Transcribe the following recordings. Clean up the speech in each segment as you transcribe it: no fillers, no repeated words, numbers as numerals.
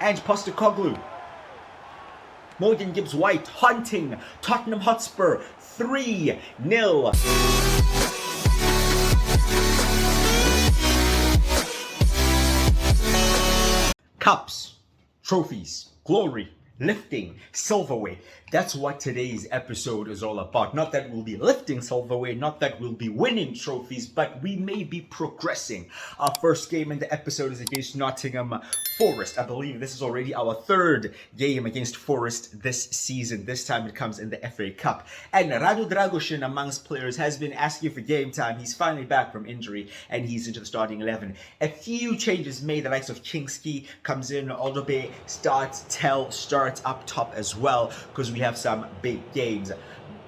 and Postecoglou. Morgan Gibbs-White hunting Tottenham Hotspur 3-0. Cups, trophies, glory, lifting, silverware. That's what today's episode is all about. Not that we'll be lifting silverware, not that we'll be winning trophies, but we may be progressing. Our first game in the episode is against Nottingham Forest. I believe this is already our third game against Forest this season. This time it comes in the FA Cup. And Radu Dragoshin, amongst players, has been asking for game time. He's finally back from injury and he's into the starting 11. A few changes made. The likes of Kingski comes in, Aldobe starts, Tell starts up top as well, because we have some big games.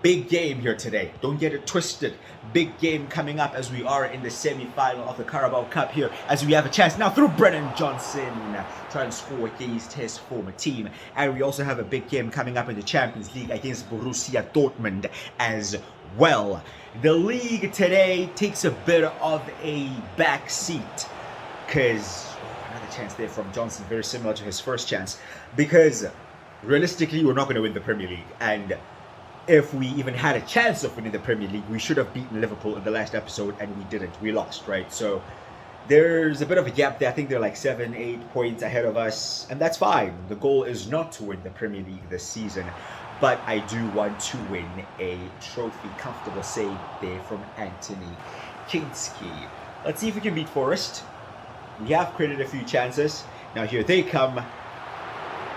Big game here today. Don't get it twisted. Big game coming up as we are in the semi-final of the Carabao Cup here, as we have a chance now through Brennan Johnson trying to score against his former team. And we also have a big game coming up in the Champions League against Borussia Dortmund as well. The league today takes a bit of a back seat, because another chance there from Johnson, very similar to his first chance, because realistically we're not going to win the Premier League, and if we even had a chance of winning the Premier League, we should have beaten Liverpool in the last episode, and we didn't. We lost, right? So there's a bit of a gap there. I think they're like 7-8 points ahead of us, and that's fine. The goal is not to win the Premier League this season, but I do want to win a trophy. Comfortable save there from Anthony Kingski. Let's see if we can beat Forest. We have created a few chances. Now here they come.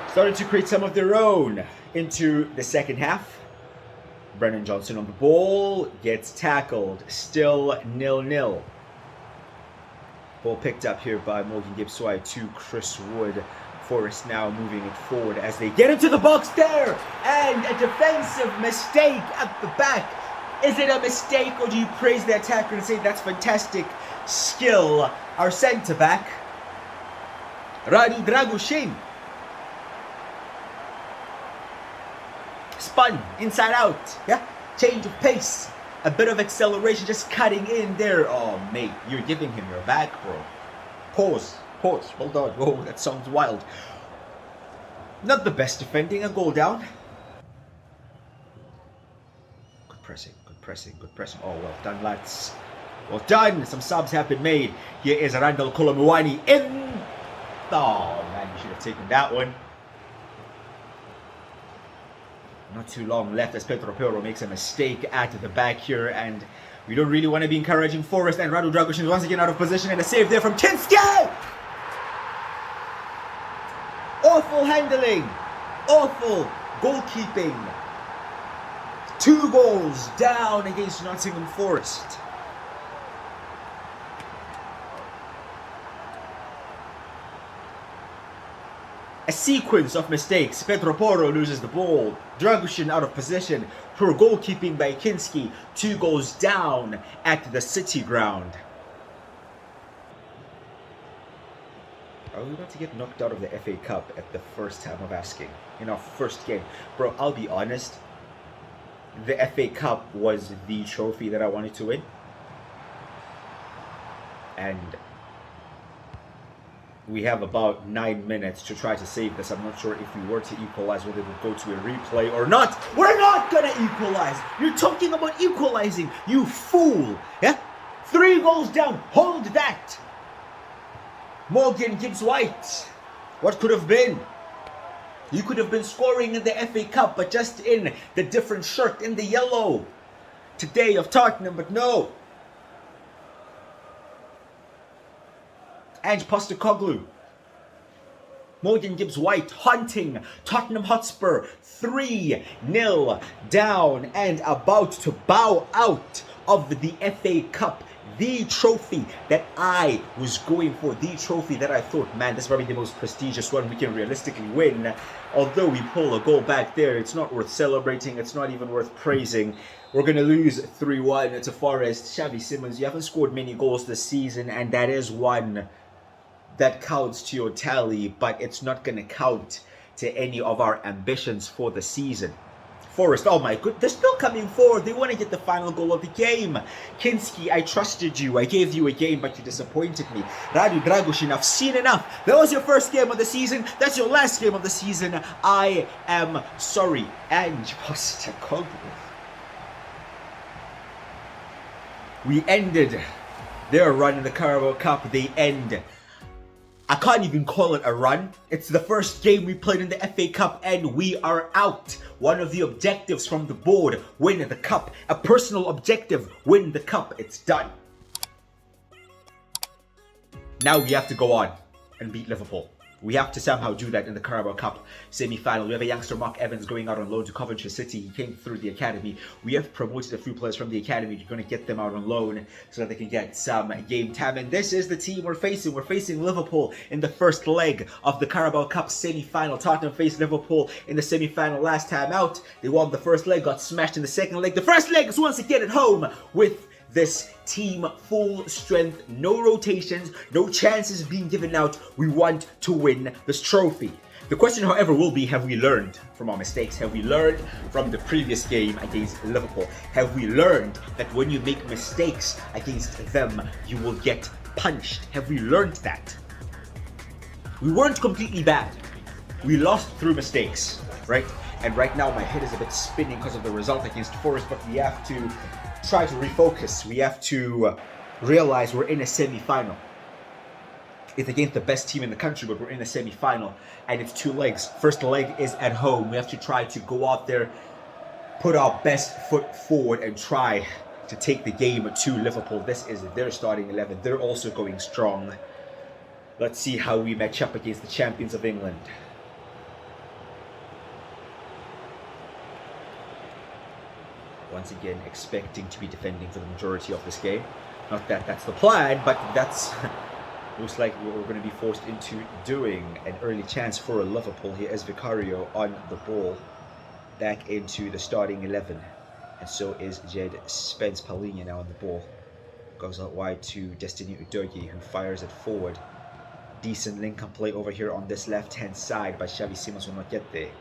Starting to create some of their own into the second half. Brennan Johnson on the ball, gets tackled, still 0-0. Ball picked up here by Morgan Gibbs-White to Chris Wood. Forest now moving it forward as they get into the box there, and a defensive mistake at the back. Is it a mistake, or do you praise the attacker and say that's fantastic skill? Our centre back, Radu Dragoshin, spun inside out, yeah, change of pace, a bit of acceleration, just cutting in there. Oh mate, you're giving him your back, bro. Pause, hold on. Whoa, that sounds wild. Not the best defending, a goal down. Good pressing. Oh, well done, lads. Well done. Some subs have been made. Here is Randall Kolomuani in. Oh man, you should have taken that one. Not too long left as Pedro Pero makes a mistake at the back here, and we don't really want to be encouraging Forest, and Radu Dragoshin is once again out of position, and a save there from Kinski! Awful handling, awful goalkeeping. 2 goals down against Nottingham Forest. A sequence of mistakes. Pedro Porro loses the ball. Dragoshin out of position. Poor goalkeeping by Kinski. 2 goals down at the City ground. Are we about to get knocked out of the FA Cup at the first time of asking? In our first game. Bro, I'll be honest. The FA Cup was the trophy that I wanted to win. And we have about 9 minutes to try to save this. I'm not sure if we were to equalize, whether it would go to a replay or not. We're not gonna equalize. You're talking about equalizing, you fool. Yeah? 3 goals down. Hold that. Morgan Gibbs-White. What could have been? You could have been scoring in the FA Cup, but just in the different shirt, in the yellow today of Tottenham, but no. And Postecoglou. Morgan Gibbs-White hunting Tottenham Hotspur 3-0 down and about to bow out of the FA Cup. The trophy that I was going for, the trophy that I thought, man, this is probably the most prestigious one we can realistically win. Although we pull a goal back there, it's not worth celebrating, it's not even worth praising. We're going to lose 3-1 to Forest. Xavi Simons, you haven't scored many goals this season, and that is one that counts to your tally, but it's not going to count to any of our ambitions for the season. Forest, oh my god, they're still coming forward. They want to get the final goal of the game. Kinski, I trusted you. I gave you a game, but you disappointed me. Radu Dragoshin, I've seen enough. That was your first game of the season. That's your last game of the season. I am sorry. And Postecoglou. We ended their run in the Carabao Cup. They end. I can't even call it a run. It's the first game we played in the FA Cup and we are out. One of the objectives from the board, win the cup. A personal objective, win the cup. It's done. Now we have to go on and beat Liverpool. We have to somehow do that in the Carabao Cup semi-final. We have a youngster, Mark Evans, going out on loan to Coventry City. He came through the academy. We have promoted a few players from the academy. We're going to get them out on loan so that they can get some game time. And this is the team we're facing. We're facing Liverpool in the first leg of the Carabao Cup semi-final. Tottenham faced Liverpool in the semi-final last time out. They won the first leg, got smashed in the second leg. The first leg is once again at home with this team, full strength, no rotations, no chances being given out. We want to win this trophy. The question, however, will be, have we learned from our mistakes? Have we learned from the previous game against Liverpool? Have we learned that when you make mistakes against them, you will get punished? Have we learned that? We weren't completely bad. We lost through mistakes, right? And right now my head is a bit spinning because of the result against Forest, but we have to try to refocus. We have to realize we're in a semi-final. It's against the best team in the country, but we're in a semi-final and it's 2 legs. First leg is at home. We have to try to go out there, put our best foot forward and try to take the game to Liverpool. This is their starting 11. They're also going strong. Let's see how we match up against the champions of England. Once again, expecting to be defending for the majority of this game. Not that that's the plan, but that's most likely what we're going to be forced into doing. An early chance for Liverpool. Here is Vicario on the ball. Back into the starting 11. And so is Jed Spence Palhinha now on the ball. Goes out wide to Destiny Udogie, who fires it forward. Decent link-up play over here on this left-hand side, but Xavi Simons will not get there.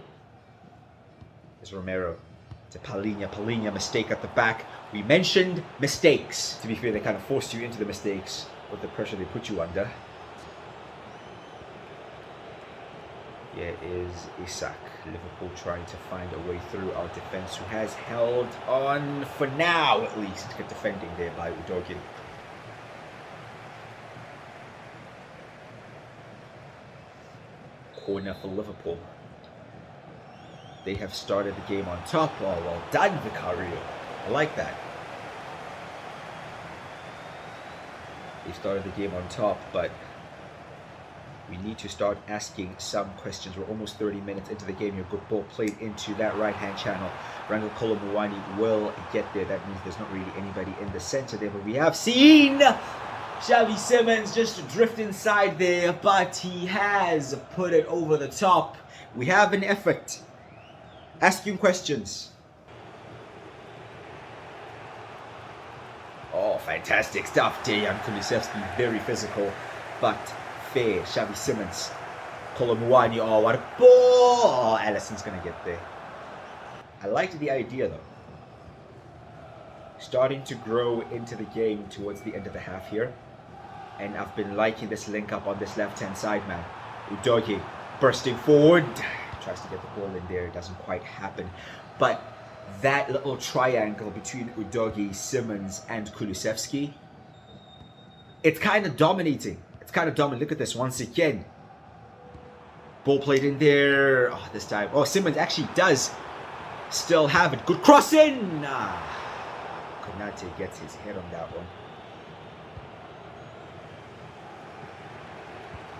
There's Romero. To Palhinha. Palhinha, mistake at the back. We mentioned mistakes. To be fair, they kind of forced you into the mistakes with the pressure they put you under. Here is Isak. Liverpool trying to find a way through our defense, who has held on for now at least. Good defending there by Udogie. Corner for Liverpool. They have started the game on top. Oh, well done, Vicario. I like that. They started the game on top, but we need to start asking some questions. We're almost 30 minutes into the game. Your good ball played into that right-hand channel. Randall Kolomuani will get there. That means there's not really anybody in the center there, but we have seen Xavi Simons just drift inside there, but he has put it over the top. We have an effort. Asking questions. Oh, fantastic stuff. Dejan Kulusevski, very physical, but fair. Xavi Simons. Kolomuani, oh, what a ball. Oh, Alisson's going to get there. I liked the idea, though. Starting to grow into the game towards the end of the half here. And I've been liking this link up on this left-hand side, man. Udogie bursting forward. Tries to get the ball in there. It doesn't quite happen. But that little triangle between Udogie, Simons, and Kulusevski, it's kind of dominating. It's kind of dominant. Look at this once again. Ball played in there. Oh, this time. Oh, Simons actually does still have it. Good crossing. Konate gets his head on that one.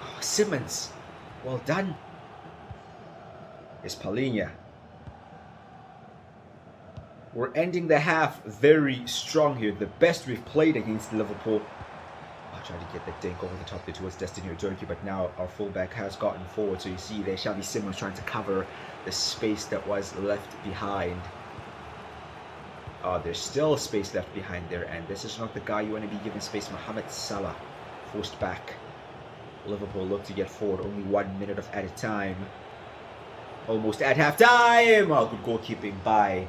Oh, Simons. Well done. Is Palhinha. We're ending the half very strong here. The best we've played against Liverpool. I'll try to get that dink over the top there towards Destiny Udogie, but now our fullback has gotten forward. So you see there, Xavi Simons trying to cover the space that was left behind. There's still space left behind there, and this is not the guy you want to be giving space. Mohamed Salah forced back. Liverpool look to get forward only 1 minute at a time. Almost at halftime. Oh, good goalkeeping by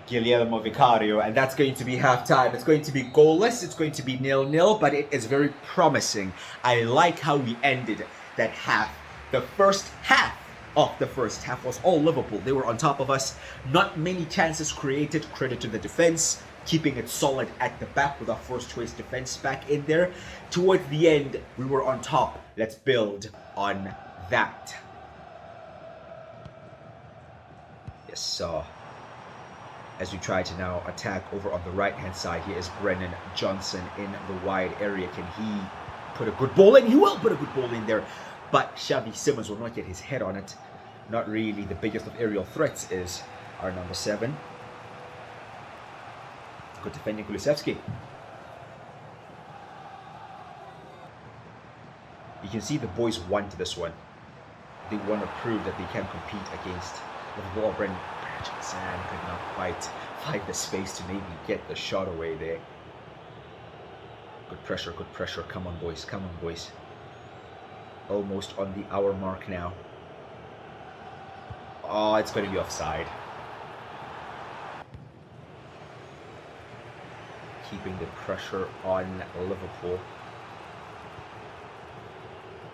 Guillermo Vicario, and that's going to be halftime. It's going to be goalless. It's going to be 0-0, but it is very promising. I like how we ended that half. The first half of the first half was all Liverpool. They were on top of us. Not many chances created. Credit to the defense, keeping it solid at the back with our first choice defense back in there. Towards the end, we were on top. Let's build on that. Yes, sir. As we try to now attack over on the right-hand side, here is Brennan Johnson in the wide area. Can he put a good ball in? He will put a good ball in there, but Xavi Simons will not get his head on it. Not really. The biggest of aerial threats is our number 7. Good defending, Kulusevski. You can see the boys want this one. They want to prove that they can compete against Liverpool. Brennan Johnson could not quite find the space to maybe get the shot away there. Good pressure, good pressure. Come on, boys. Come on, boys. Almost on the hour mark now. Oh, it's going to be offside. Keeping the pressure on Liverpool.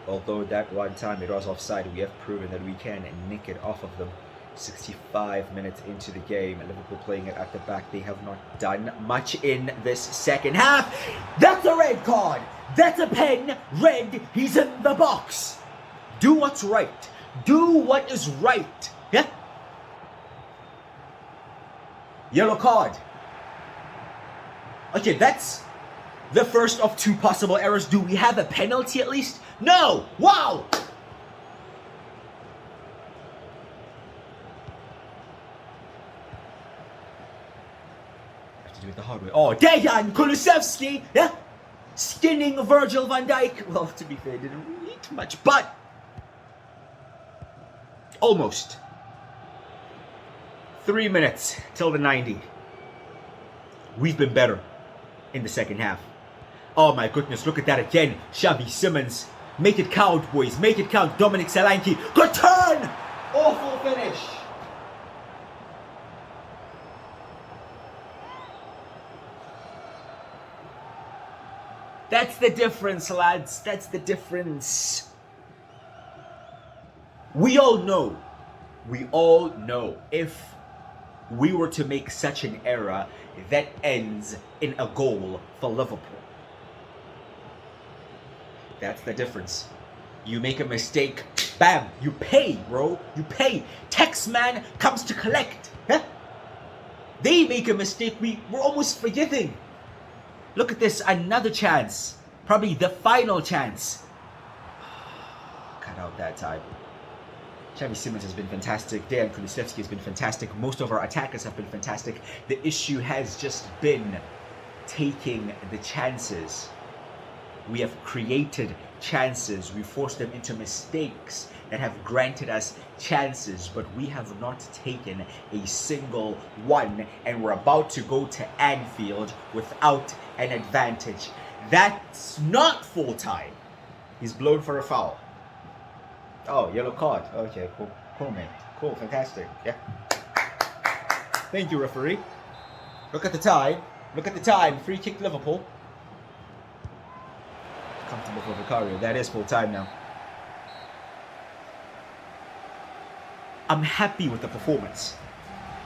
Although that one time it was offside, we have proven that we can nick it off of them. 65 minutes into the game, Liverpool playing it at the back. They have not done much in this second half. That's a red card. That's a pen. Red. He's in the box. Do what's right. Do what is right. Yeah? Yellow card. Okay, that's the first of 2 possible errors. Do we have a penalty at least? No! Wow! Have to do it the hard way. Oh, Dejan Kulusevski! Yeah? Skinning Virgil van Dijk. Well, to be fair, didn't really eat much, but almost. 3 minutes till the 90. We've been better in the second half. Oh my goodness, look at that again. Xavi Simons. Make it count, boys. Make it count. Dominic Solanke. Good turn! Awful finish. That's the difference, lads. That's the difference. We all know if we were to make such an error that ends in a goal for Liverpool. That's the difference. You make a mistake, bam, you pay, bro. You pay. Taxman comes to collect. Huh? They make a mistake, we're almost forgiving. Look at this, another chance. Probably the final chance. Cut out that time. Xavi Simons has been fantastic. Dejan Kulusevski has been fantastic. Most of our attackers have been fantastic. The issue has just been taking the chances. We have created chances. We forced them into mistakes that have granted us chances, but we have not taken a single one, and we're about to go to Anfield without an advantage. That's not full time. He's blown for a foul. Oh, yellow card. Okay, cool. Cool, man. Cool, fantastic. Yeah. Thank you, referee. Look at the time. Look at the time. Free kick Liverpool. Comfortable for Vicario. That is full time now. I'm happy with the performance.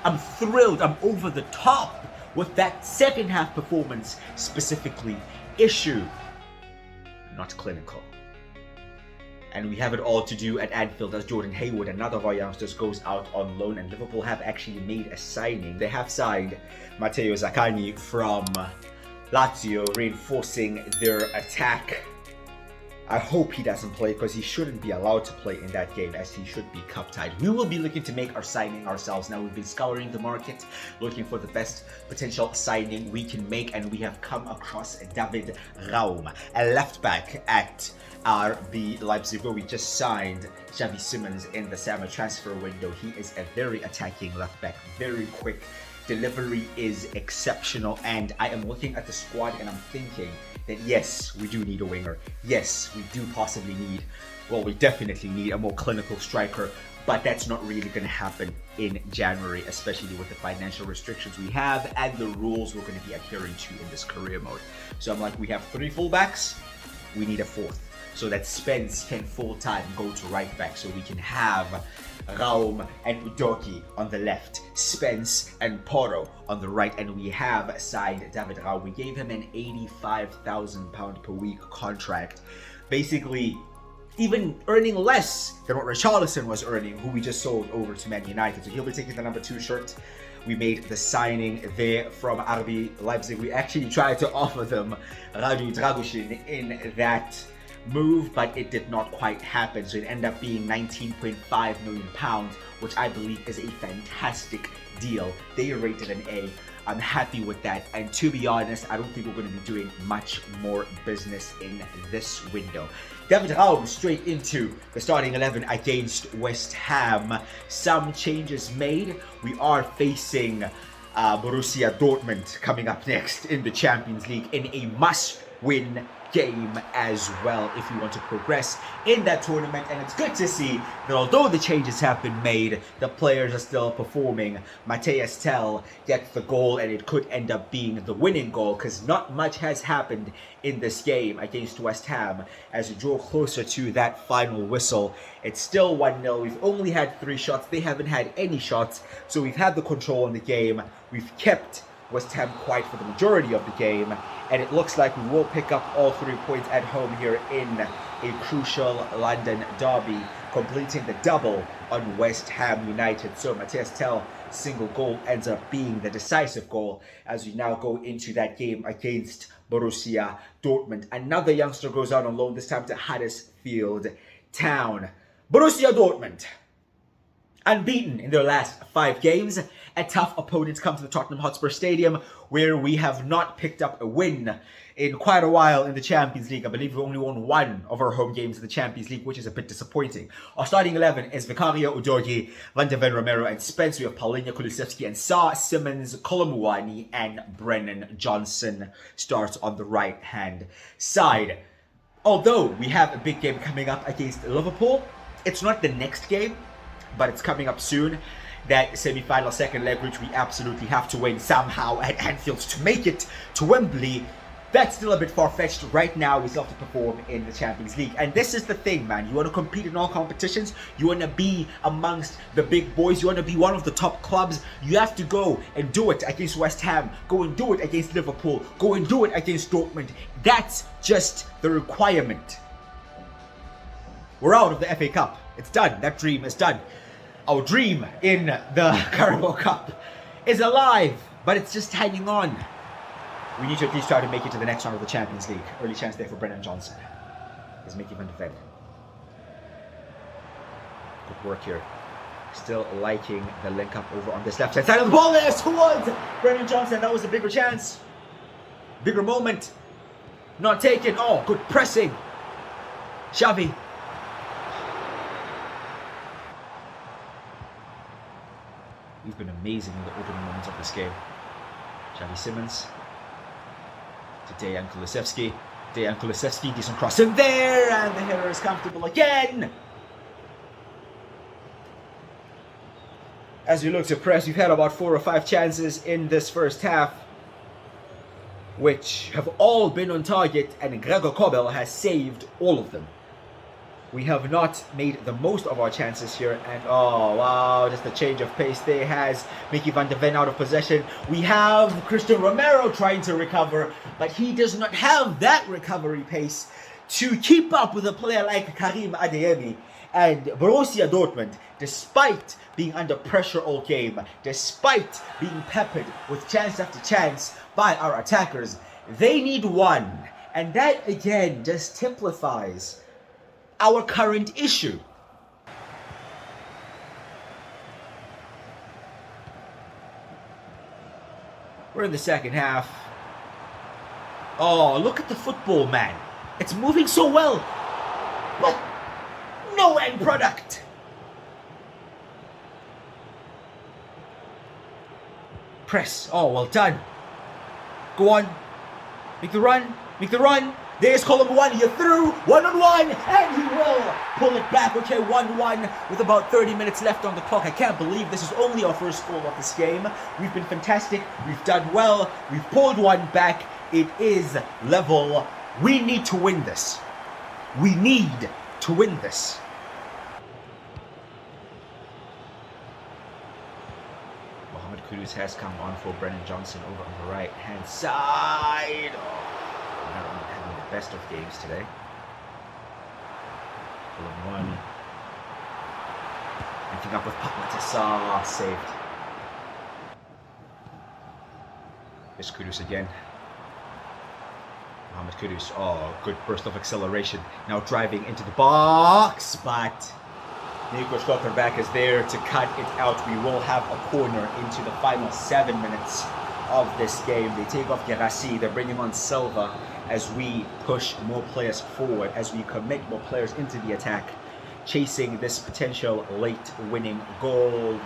I'm thrilled. I'm over the top with that second half performance specifically. Issue, not clinical. And we have it all to do at Anfield as Jordan Hayward, another of our youngsters, goes out on loan, and Liverpool have actually made a signing. They have signed Matteo Zaccagni from Lazio, reinforcing their attack. I hope he doesn't play, because he shouldn't be allowed to play in that game, as he should be cup tied. We will be looking to make our signing ourselves. Now, we've been scouring the market, looking for the best potential signing we can make, and we have come across David Raum, a left back at RB Leipzig, where we just signed Xavi Simons in the summer transfer window. He is a very attacking left back, very quick. Delivery is exceptional, and I am looking at the squad and I'm thinking, that yes, we do need a winger. Yes, we do possibly need, well, we definitely need a more clinical striker, but that's not really going to happen in January, especially with the financial restrictions we have and the rules we're going to be adhering to in this career mode. So I'm like, we have 3 fullbacks, we need a 4th. So that Spence can full-time go to right back, so we can have Raum and Udogi on the left, Spence and Porro on the right, and we have signed David Raum. We gave him an £85,000 per week contract, basically even earning less than what Richarlison was earning, who we just sold over to Man United. So he'll be taking the number 2 shirt. We made the signing there from RB Leipzig. We actually tried to offer them Radu Dragushin in that move, but it did not quite happen. So it ended up being £19.5 million, which I believe is a fantastic deal. They rated an A. I'm happy with that. And to be honest, I don't think we're going to be doing much more business in this window. David Raum straight into the starting 11 against West Ham. Some changes made. We are facing Borussia Dortmund coming up next in the Champions League in a must-win game as well if you want to progress in that tournament. And it's good to see that although the changes have been made, the players are still performing. Matthias Tell gets the goal, and it could end up being the winning goal because not much has happened in this game against West Ham. As we draw closer to that final whistle, it's still 1-0. We've only had 3 shots. They haven't had any shots, so we've had the control in the game. We've kept West Ham quiet for the majority of the game, and it looks like we will pick up all 3 points at home here in a crucial London derby, completing the double on West Ham United. So Matthias Tell single goal ends up being the decisive goal as we now go into that game against Borussia Dortmund. Another youngster goes out on loan, this time to Huddersfield Town. Borussia Dortmund, unbeaten in their last 5 games. A tough opponents come to the Tottenham Hotspur Stadium, where we have not picked up a win in quite a while in the Champions League. I believe we've only won 1 of our home games in the Champions League, which is a bit disappointing. Our starting 11 is Vicario, Udogi, Van de Ven, Romero, and Spence. We have Paulinho, Kulusevski, and Sa, Simmons, Kolomuani, and Brennan Johnson starts on the right-hand side. Although we have a big game coming up against Liverpool, it's not the next game, but it's coming up soon. That semi-final second leg, which we absolutely have to win somehow at Anfield to make it to Wembley. That's still a bit far-fetched. Right now, we still have to perform in the Champions League. And this is the thing, man. You want to compete in all competitions. You want to be amongst the big boys. You want to be one of the top clubs. You have to go and do it against West Ham. Go and do it against Liverpool. Go and do it against Dortmund. That's just the requirement. We're out of the FA Cup. It's done. That dream is done. Our dream in the Carabao Cup is alive, but it's just hanging on. We need to at least try to make it to the next round of the Champions League. Early chance there for Brennan Johnson. Is Mickey Van de Ven. Good work here. Still liking the link up over on this left hand side of the ball. There's towards Brennan Johnson. That was a bigger chance. Bigger moment. Not taken. Oh, good pressing. Xavi. We've been amazing in the opening moments of this game. Xavi Simmons to Dejan Kulusevski. Dejan Kulusevski, decent cross in there, and the header is comfortable again. As we look to press, we've had about 4 or 5 chances in this first half, which have all been on target, and Gregor Kobel has saved all of them. We have not made the most of our chances here, and oh wow, just a change of pace there has Mickey Van de Ven out of possession. We have Christian Romero trying to recover, but he does not have that recovery pace to keep up with a player like Karim Adeyemi. And Borussia Dortmund, despite being under pressure all game, despite being peppered with chance after chance by our attackers, they need one, and that again just typifies our current issue. We're in the second half. Oh, look at the football, man. It's moving so well, but no end product. Press. Oh, well done. Go on. Make the run. Make the run. There's column 1. You're through. 1-on-1. And he will pull it back. Okay, 1-1 with about 30 minutes left on the clock. I can't believe this is only our first goal of this game. We've been fantastic. We've done well. We've pulled one back. It is level. We need to win this. We need to win this. Kudus has come on for Brennan Johnson over on the right hand side. Oh, not having the best of games today. Pull one. Anything up with Papatasa, saved. There's Kudus again. Mohamed Kudus, oh, good burst of acceleration. Now driving into the box, but Nico Schlotterbeck is there to cut it out. We will have a corner into the final 7 minutes of this game. They take off Gerassi. They're bringing on Silva as we push more players forward, as we commit more players into the attack, chasing this potential late winning goal.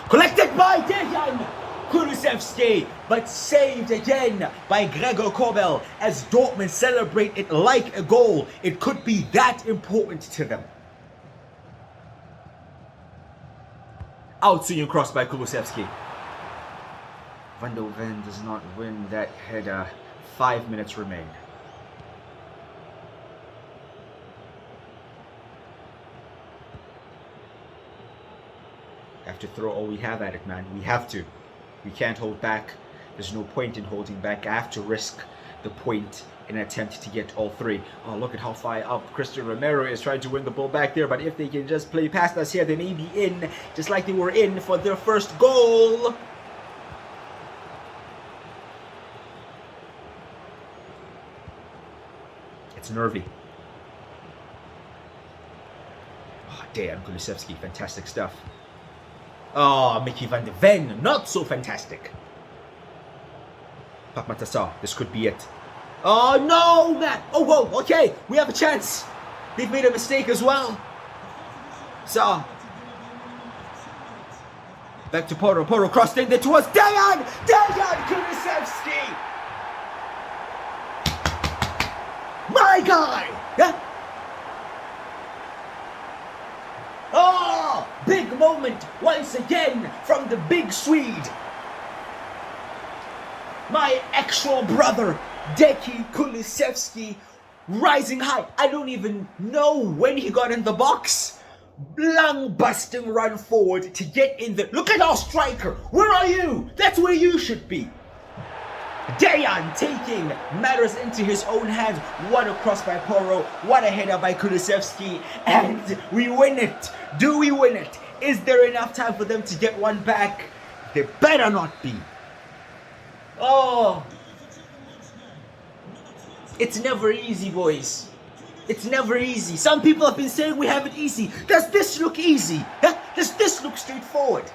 Collected by Dejan Kulusevski, but saved again by Gregor Kobel as Dortmund celebrate it like a goal. It could be that important to them. Out swinging cross by Kulusevski. Van der Ven does not win that header. 5 minutes remain. Have to throw all we have at it, man. We have to. We can't hold back. There's no point in holding back. I have to risk the point in an attempt to get all three. Oh, look at how far up Christian Romero is trying to win the ball back there. But if they can just play past us here, they may be in, just like they were in for their first goal. It's nervy. Oh, damn, Kulusevski, fantastic stuff. Oh, Mickey van de Ven, not so fantastic. Papmatasa, this could be it. Oh, no, man. Oh, whoa, okay, we have a chance. They've made a mistake as well. So, back to Poro. Poro crossed in there towards Dejan Kulusevski. My guy. Yeah. Oh, big moment once again from the big Swede. My actual brother, Deki Kulusevski, rising high. I don't even know when he got in the box. Lung busting run forward to get in the... Look at our striker. Where are you? That's where you should be. Dejan taking matters into his own hands. What a cross by Poro. What a header by Kulusevski. And we win it. Do we win it? Is there enough time for them to get one back? There better not be. Oh. It's never easy, boys. It's never easy. Some people have been saying we have it easy. Does this look easy? Huh? Does this look straightforward?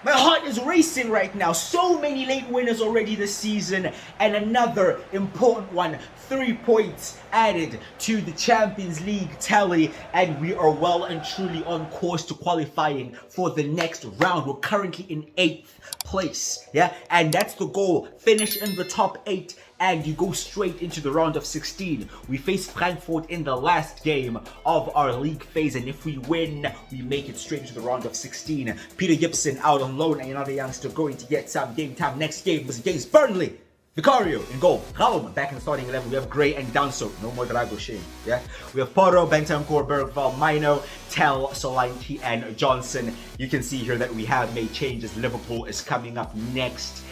My heart is racing right now. So many late winners already this season. And another important one. 3 points added to the Champions League tally. And we are well and truly on course to qualifying for the next round. We're currently in 8th place. Yeah, and that's the goal. Finish in the top 8. And you go straight into the round of 16. We face Frankfurt in the last game of our league phase, and if we win, we make it straight into the round of 16. Peter Gibson out on loan, and another youngster going to get some game time. Next game was against Burnley. Vicario in goal. Raum back in the starting 11. We have Gray and Danso. No more Drago Shane. Yeah. We have Poro, Bentancur, Bergval, Mino, Tell, Solanke, and Johnson. You can see here that we have made changes. Liverpool is coming up next.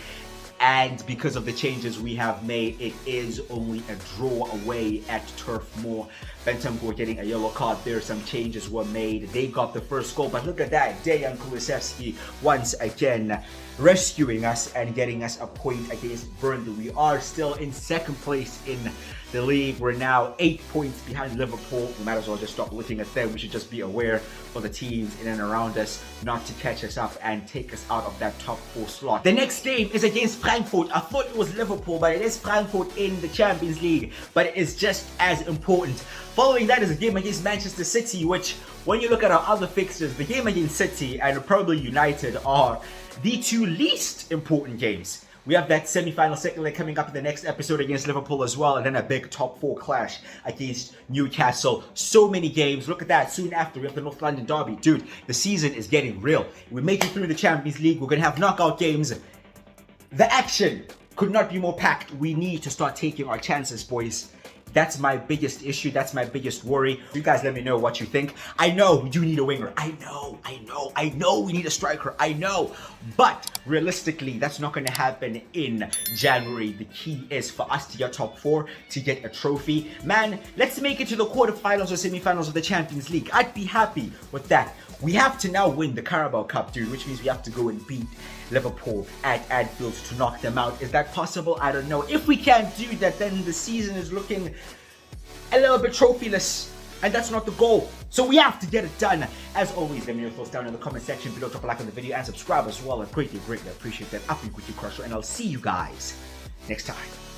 And because of the changes we have made, it is only a draw away at Turf Moor. Bentancur getting a yellow card there. Some changes were made. They got the first goal. But look at that. Dejan Kulusevski once again rescuing us and getting us a point against Burnley. We are still in 2nd place in the league. We're now 8 points behind Liverpool. We might as well just stop looking at them. We should just be aware for the teams in and around us not to catch us up and take us out of that top 4 slot. The next game is against Frankfurt. I thought it was Liverpool, but it is Frankfurt in the Champions League. But it is just as important. Following that is a game against Manchester City, which, when you look at our other fixtures, the game against City and probably United are the 2 least important games. We have that semi-final second leg coming up in the next episode against Liverpool as well, and then a big top 4 clash against Newcastle. So many games. Look at that. Soon after, we have the North London derby. Dude, the season is getting real. We're making through the Champions League. We're going to have knockout games. The action could not be more packed. We need to start taking our chances, boys. That's my biggest issue. That's my biggest worry. You guys let me know what you think. I know we do need a winger. I know we need a striker. I know. But realistically, that's not going to happen in January. The key is for us to get top 4, to get a trophy. Man, let's make it to the quarterfinals or semi-finals of the Champions League. I'd be happy with that. We have to now win the Carabao Cup, dude, which means we have to go and beat Liverpool at Anfield to knock them out. Is that possible? I don't know. If we can't do that, then the season is looking a little bit trophyless, and that's not the goal. So we have to get it done. As always, let me know your thoughts down in the comment section below. Drop a like on the video and subscribe as well. I greatly appreciate that. Up and quickly crusher, and I'll see you guys next time.